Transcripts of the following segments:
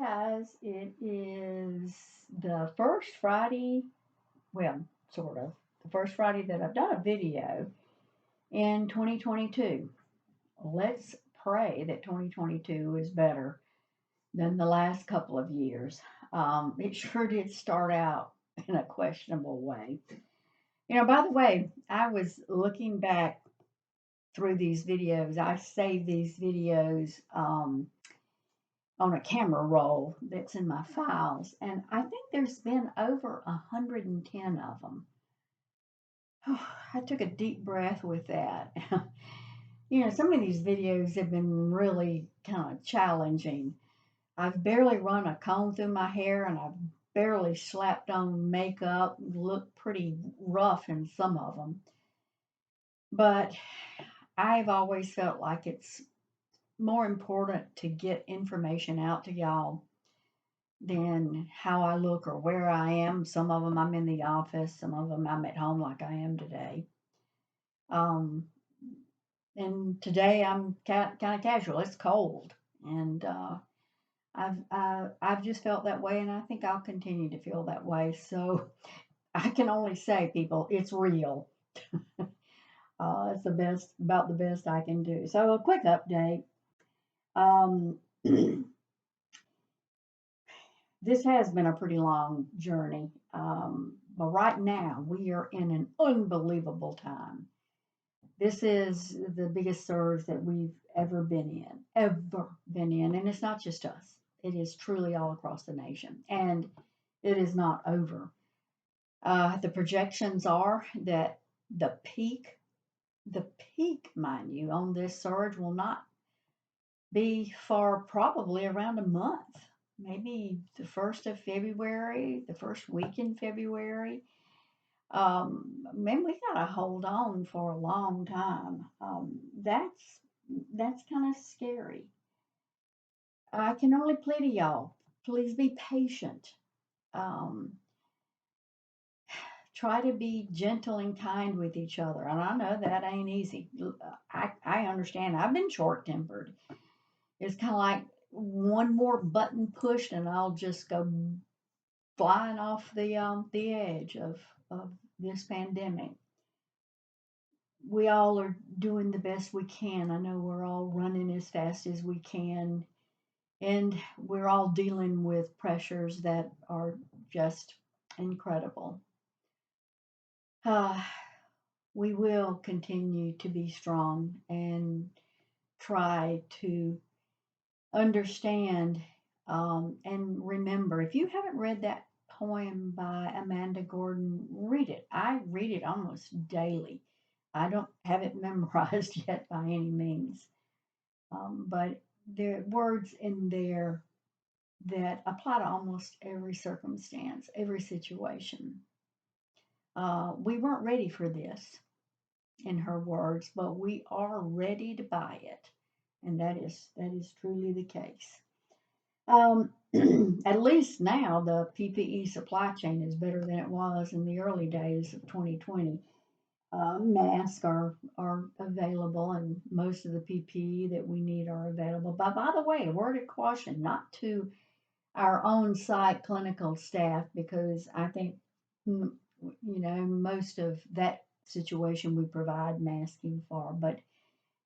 guys, it is the first Friday, well, sort of, the first Friday that I've done a video in 2022. Let's pray that 2022 is better than the last couple of years. It sure did start out in a questionable way. By the way, I was looking back through these videos. I saved these videos on a camera roll that's in my files, and I think there's been over 110 of them. I took a deep breath with that. Some of these videos have been really kind of challenging. I've barely run a comb through my hair, and I've barely slapped on makeup. Look pretty rough in some of them. But I've always felt like it's more important to get information out to y'all than how I look or where I am. Some of them I'm in the office, some of them I'm at home like I am today. Um, and today I'm kind of casual. It's cold, and I've just felt that way, and I think I'll continue to feel that way. So I can only say, people, it's real. It's about the best I can do. So a quick update. Um, this has been a pretty long journey, but right now we are in an unbelievable time. This is the biggest surge that we've ever been in, and it's not just us. It is truly all across the nation, and it is not over. The projections are that the peak, the mind you, on this surge will not be for probably around a month, maybe the 1st of February, the first week in February. Man, we gotta hold on for a long time. That's kind of scary. I can only plead to y'all, please be patient. Um, Try to be gentle and kind with each other. And I know that ain't easy. I understand. I've been short tempered. It's kind of like one more button pushed and I'll just go flying off the edge of this pandemic. We all are doing the best we can. I know we're all running as fast as we can, and we're all dealing with pressures that are just incredible. Uh, we will continue to be strong and try to understand and remember. If you haven't read that poem by Amanda Gordon, read it. I read it almost daily. I don't have it memorized yet by any means, but there are words in there that apply to almost every circumstance, every situation. We weren't ready for this, in her words, but we are ready to buy it, and that is truly the case. Um, at least now the PPE supply chain is better than it was in the early days of 2020. Masks are available, and most of the PPE that we need are available. But by the way, a word of caution, not to our own site clinical staff, because I think most of that situation we provide masking for, but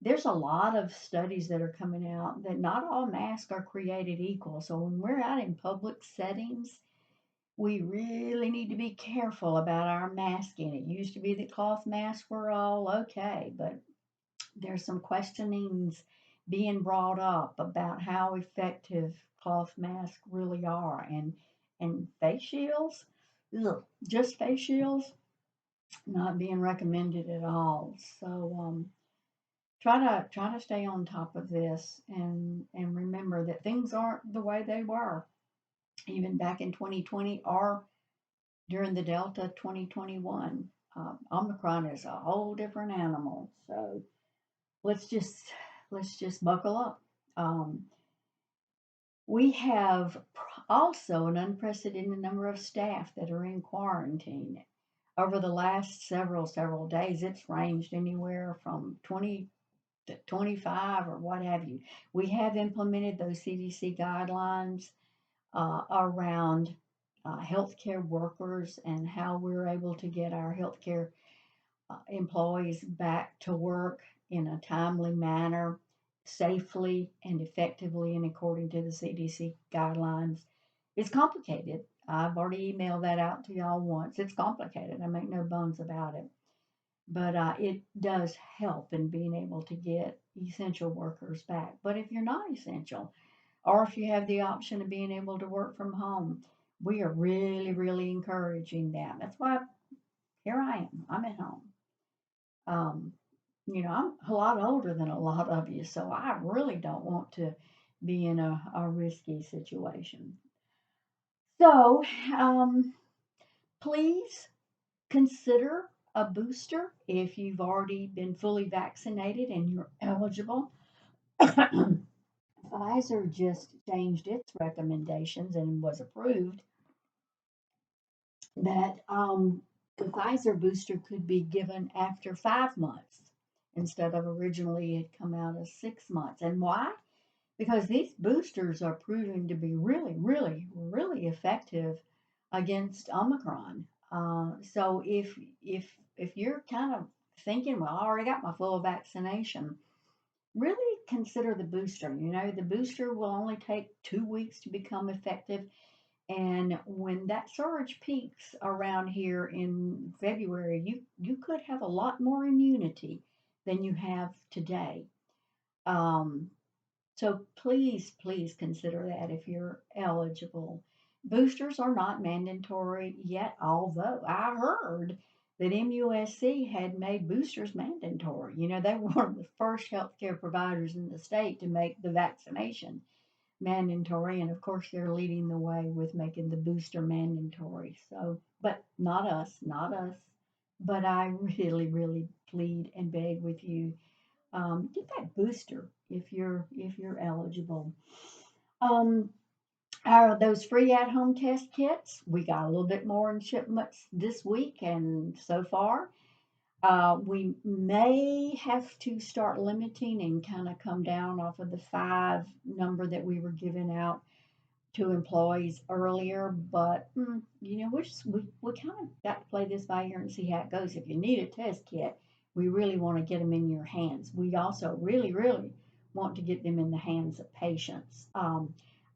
there's a lot of studies that are coming out that not all masks are created equal. So when we're out in public settings, we really need to be careful about our masking. It used to be that cloth masks were all okay, but there's some questionings being brought up about how effective cloth masks really are, and face shields, ugh, just face shields, not being recommended at all. So try to stay on top of this, and remember that things aren't the way they were even back in 2020 or during the Delta 2021. Omicron is a whole different animal. So let's just let's just buckle up. Um, we have also an unprecedented number of staff that are in quarantine. Over the last several days, it's ranged anywhere from 20 to 25 or what have you. We have implemented those CDC guidelines. around healthcare workers and how we're able to get our healthcare employees back to work in a timely manner, safely and effectively, and according to the CDC guidelines. It's complicated. I've already emailed that out to y'all once. It's complicated. I make no bones about it. But it does help in being able to get essential workers back. But if you're not essential, or if you have the option of being able to work from home, we are really, really encouraging that. That's why here I am. I'm at home. Um, I'm a lot older than a lot of you, so I really don't want to be in a risky situation. So, um, please consider a booster if you've already been fully vaccinated and you're eligible. Pfizer just changed its recommendations and was approved that the Pfizer booster could be given after 5 months instead of originally it come out as 6 months. And why? Because these boosters are proving to be really, really, really effective against Omicron. So if you're kind of thinking, well, I already got my full vaccination, really consider the booster. The booster will only take 2 weeks to become effective. And when that surge peaks around here in February, you could have a lot more immunity than you have today. Um, so please, please consider that if you're eligible. Boosters are not mandatory yet, although I heard that MUSC had made boosters mandatory. They were one of the first healthcare providers in the state to make the vaccination mandatory, and of course they're leading the way with making the booster mandatory. So, but not us, not us. But I really, really plead and beg with you, get that booster if you're eligible. Um, those free at-home test kits, we got a little bit more in shipments this week, and so far, we may have to start limiting and kind of come down off of the 5 number that we were giving out to employees earlier, but we kind of got to play this by ear and see how it goes. If you need a test kit, we really want to get them in your hands. We also really, really want to get them in the hands of patients.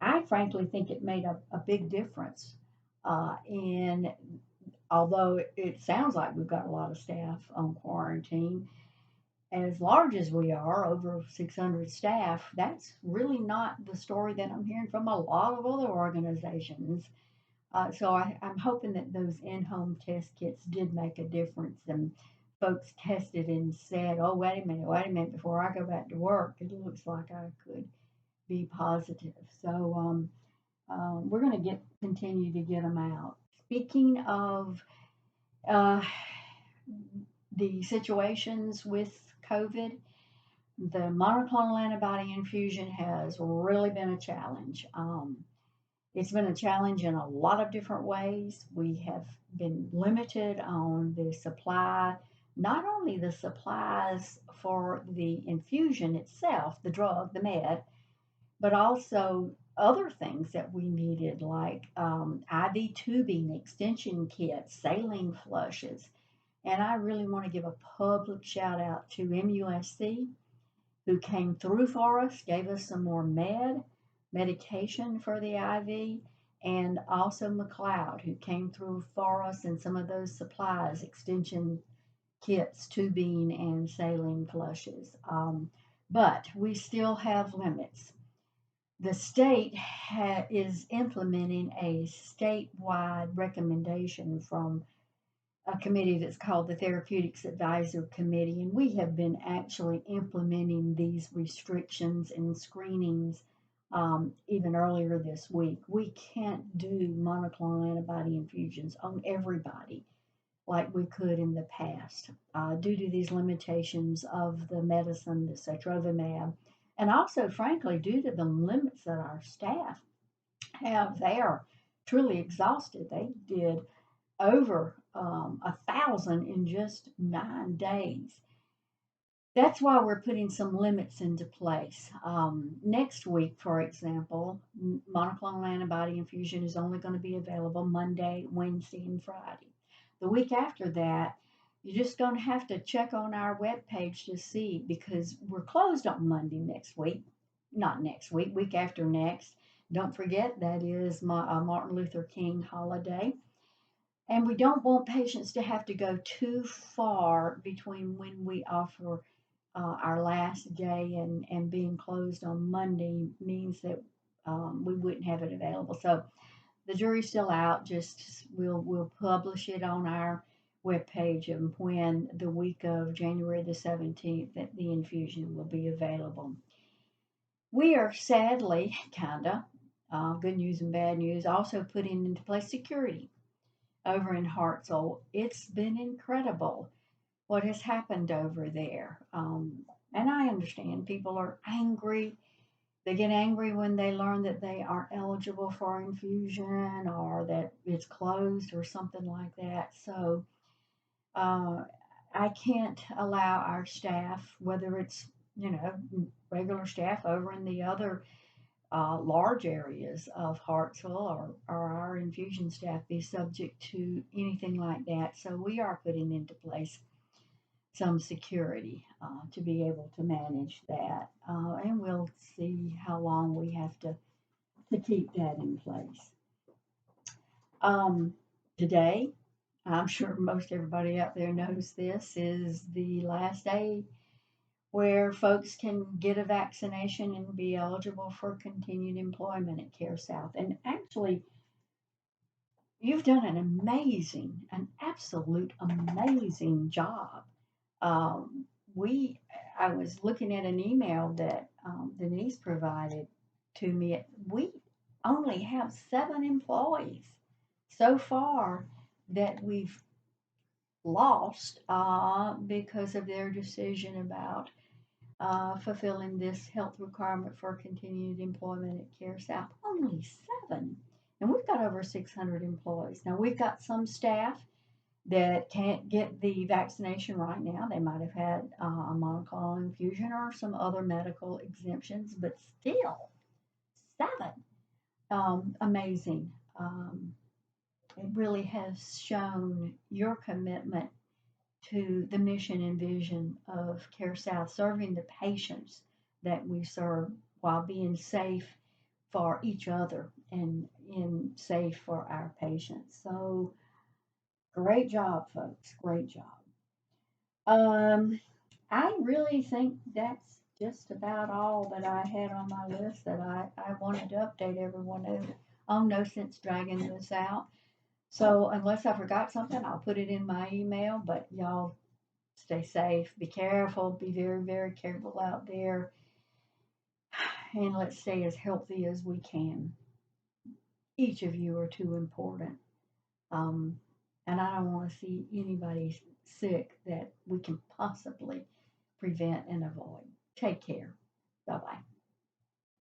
I frankly think it made a big difference. In Although it sounds like we've got a lot of staff on quarantine, as large as we are, over 600 staff, that's really not the story that I'm hearing from a lot of other organizations. So I'm hoping that those in-home test kits did make a difference, and folks tested and said, "Oh, wait a minute, before I go back to work, it looks like I could be positive." So we're going to continue to get them out. Speaking of uh, the situations with COVID, the monoclonal antibody infusion has really been a challenge. It's been a challenge in a lot of different ways. We have been limited on the supply, not only the supplies for the infusion itself, the drug, the med, but also other things that we needed, like IV tubing, extension kits, saline flushes. And I really want to give a public shout out to MUSC, who came through for us, gave us some more medication for the IV, and also McLeod, who came through for us and some of those supplies, extension kits, tubing, and saline flushes. But we still have limits. The state is implementing a statewide recommendation from a committee that's called the Therapeutics Advisor Committee, and we have been actually implementing these restrictions and screenings even earlier this week. We can't do monoclonal antibody infusions on everybody like we could in the past due to these limitations of the medicine, the sotrovimab, and also, frankly, due to the limits that our staff have. They are truly exhausted. They did over 1,000 in just 9 days. That's why we're putting some limits into place. Next week, for example, monoclonal antibody infusion is only going to be available Monday, Wednesday, and Friday. The week after that, you're just going to have to check on our webpage to see because we're closed on Monday next week. Not next week, week after next. Don't forget that is my Martin Luther King holiday. And we don't want patients to have to go too far between when we offer our last day and being closed on Monday means that we wouldn't have it available. So the jury's still out. Just we'll publish it on our webpage of when the week of January the 17th that the infusion will be available. We are sadly, kinda, good news and bad news, also putting into place security over in Hartselle. It's been incredible what has happened over there. And I understand people are angry. They get angry when they learn that they aren't eligible for infusion or that it's closed or something like that. So uh, I can't allow our staff, whether it's regular staff over in the other large areas of Hartsville or our infusion staff, be subject to anything like that. So we are putting into place some security to be able to manage that. And we'll see how long we have to keep that in place. Um, Today, I'm sure most everybody out there knows this is the last day where folks can get a vaccination and be eligible for continued employment at CareSouth. And actually, you've done an absolute amazing job. Um, we, I was looking at an email that Denise provided to me. We only have 7 employees so far that we've lost because of their decision about fulfilling this health requirement for continued employment at CareSouth. Only 7. And we've got over 600 employees. Now, we've got some staff that can't get the vaccination right now. They might have had a monoclonal infusion or some other medical exemptions, but still, 7. Amazing. It really has shown your commitment to the mission and vision of CareSouth, serving the patients that we serve while being safe for each other and safe for our patients. So great job, folks. Great job. Um, I really think that's just about all that I had on my list that I wanted to update everyone on. No sense dragging this out. So unless I forgot something, I'll put it in my email. But y'all stay safe, be careful, be very, very careful out there, and let's stay as healthy as we can. Each of you are too important. Um, and I don't want to see anybody sick that we can possibly prevent and avoid. Take care. Bye bye.